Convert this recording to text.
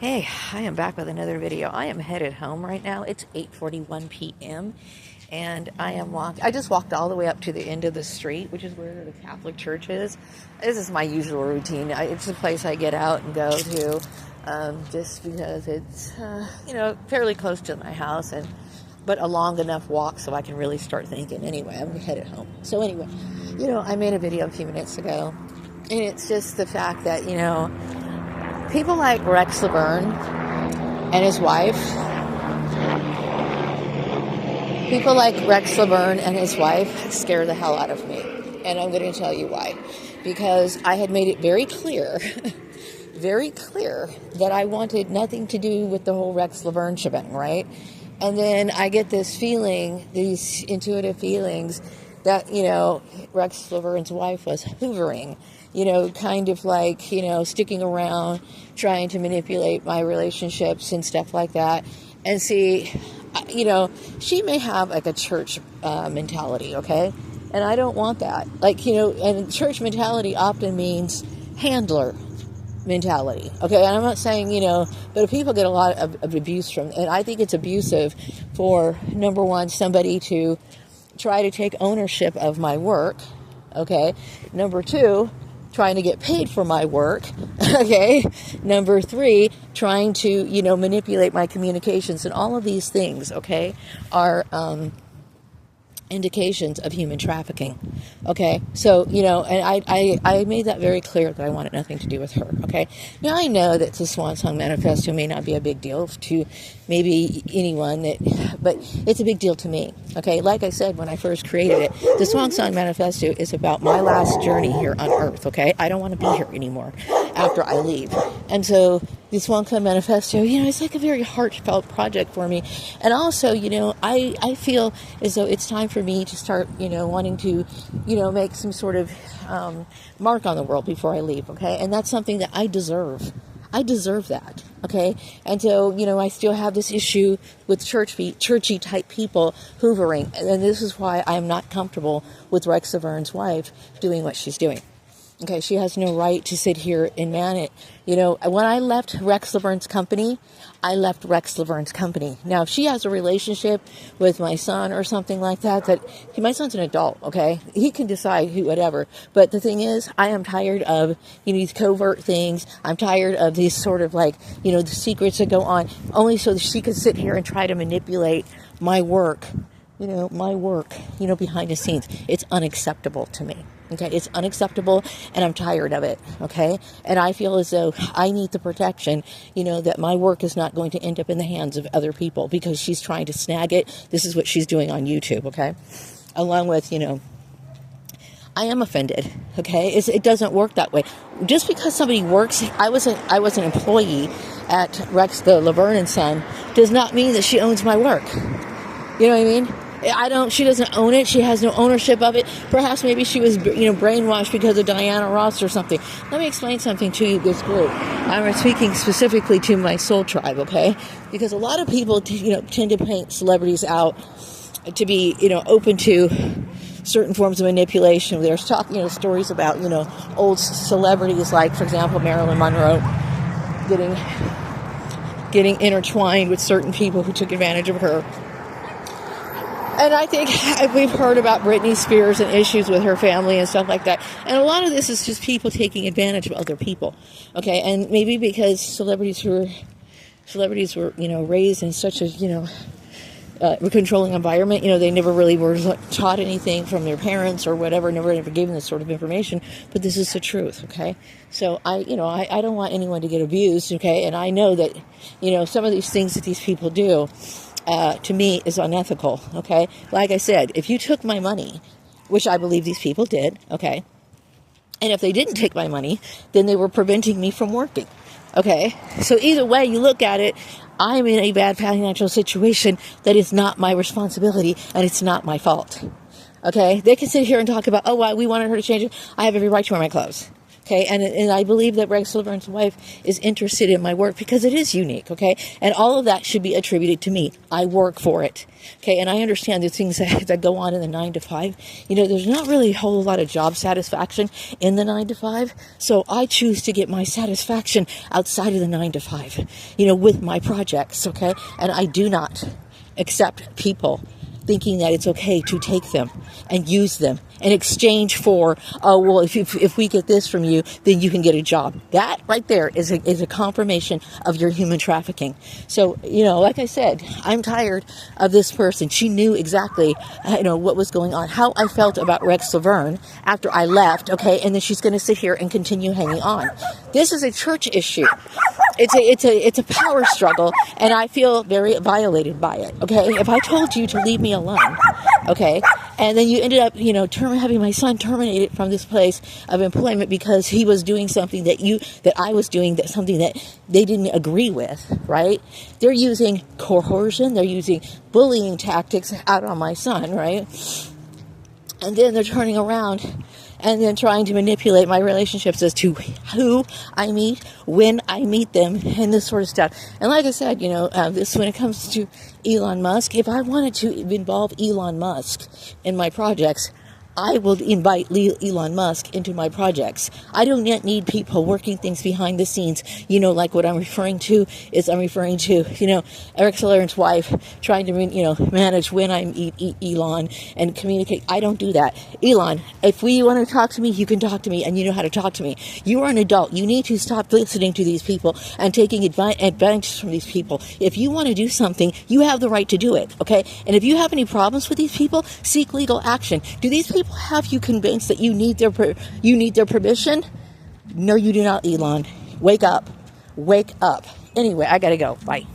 Hey, I am back with another video. I am headed home right now. It's 8:41 p.m. and I just walked all the way up to the end of the street, which is where the Catholic Church is. This is my usual routine. It's the place I get out and go to, just because it's fairly close to my house, but a long enough walk so I can really start thinking. Anyway, I'm headed home. So anyway, I made a video a few minutes ago, and it's just the fact that people like Rex Laverne and his wife, scare the hell out of me. And I'm going to tell you why. Because I had made it very clear, very clear that I wanted nothing to do with the whole Rex Laverne shebang, right? And then I get this feeling, these intuitive feelings that, Rex Laverne's wife was hoovering, kind of like, sticking around, trying to manipulate my relationships and stuff like that. And see, she may have like a church mentality, okay? And I don't want that. And church mentality often means handler mentality, okay? And I'm not saying, but people get a lot of abuse from, and I think it's abusive for, number one, somebody to try to take ownership of my work, okay? Number two, trying to get paid for my work, okay? Number three, trying to, manipulate my communications, and all of these things, okay, are indications of human trafficking, okay? So, and I made that very clear that I wanted nothing to do with her, okay? Now, I know that the Swan Song Manifesto may not be a big deal to maybe anyone, but it's a big deal to me, okay? Like I said when I first created it, the Swan Song Manifesto is about my last journey here on Earth, okay? I don't want to be here anymore after I leave. And so the Swan Song Manifesto, it's like a very heartfelt project for me. And also, I feel as though it's time for me to start, wanting to, make some sort of mark on the world before I leave, okay? And that's something that I deserve. I deserve that, okay? And so, I still have this issue with churchy type people hoovering. And this is why I'm not comfortable with Rex Laverne's wife doing what she's doing. Okay, she has no right to sit here and man it. When I left Rex Laverne's company, I left Rex Laverne's company. Now, if she has a relationship with my son or something like that, my son's an adult, okay? He can decide whatever. But the thing is, I am tired of, these covert things. I'm tired of these sort of the secrets that go on, only so that she could sit here and try to manipulate my work, behind the scenes. It's unacceptable to me. Okay, it's unacceptable, and I'm tired of it, okay? And I feel as though I need the protection, that my work is not going to end up in the hands of other people because she's trying to snag it. This is what she's doing on YouTube, okay? Along with, I am offended, okay? It doesn't work that way. Just because somebody works, I was an employee at Rex, the Laverne and Son, does not mean that she owns my work. You know what I mean? She doesn't own it. She has no ownership of it. Perhaps maybe she was, brainwashed because of Diana Ross or something. Let me explain something to you, this group. I'm speaking specifically to my soul tribe, okay? Because a lot of people, tend to paint celebrities out to be, open to certain forms of manipulation. There's stories about, old celebrities like, for example, Marilyn Monroe getting intertwined with certain people who took advantage of her. And I think we've heard about Britney Spears and issues with her family and stuff like that. And a lot of this is just people taking advantage of other people. Okay, and maybe because celebrities were, raised in such a, controlling environment, they never really were taught anything from their parents or whatever, never given this sort of information. But this is the truth, okay? So I don't want anyone to get abused, okay? And I know that, some of these things that these people do, to me, is unethical, okay? Like I said, if you took my money, which I believe these people did, okay, and if they didn't take my money, then they were preventing me from working, okay? So either way you look at it, I'm in a bad financial situation that is not my responsibility, and it's not my fault, okay? They can sit here and talk about, oh, why we wanted her to change it. I have every right to wear my clothes, Okay, and I believe that Rex Laverne's wife is interested in my work because it is unique, okay? And all of that should be attributed to me. I work for it, okay? And I understand the things that go on in the 9 to 5. There's not really a whole lot of job satisfaction in the 9 to 5, so I choose to get my satisfaction outside of the 9 to 5, with my projects, okay? And I do not accept people thinking that it's okay to take them and use them in exchange for, oh, well, if we get this from you, then you can get a job. That right there is a confirmation of your human trafficking. So, like I said, I'm tired of this person. She knew exactly, what was going on, how I felt about Rex Laverne after I left, okay, and then she's going to sit here and continue hanging on. This is a church issue. It's a power struggle, and I feel very violated by it, okay? If I told you to leave me alone, okay, and then you ended up, having my son terminated from this place of employment because he was doing something that I was doing, something that they didn't agree with, right? They're using coercion, they're using bullying tactics out on my son, right? And then they're turning around and then trying to manipulate my relationships as to who I meet, when I meet them, and this sort of stuff. And like I said, this when it comes to Elon Musk, if I wanted to involve Elon Musk in my projects, I will invite Elon Musk into my projects. I don't yet need people working things behind the scenes. Like what I'm referring to, Eric Laverne's wife trying to, manage when I meet Elon and communicate. I don't do that. Elon, if you want to talk to me, you can talk to me, and you know how to talk to me. You are an adult. You need to stop listening to these people and taking advantage from these people. If you want to do something, you have the right to do it, okay? And if you have any problems with these people, seek legal action. Do these people have you convinced that you need their permission? No, you do not, Elon. Wake up. Anyway, I gotta go. Bye.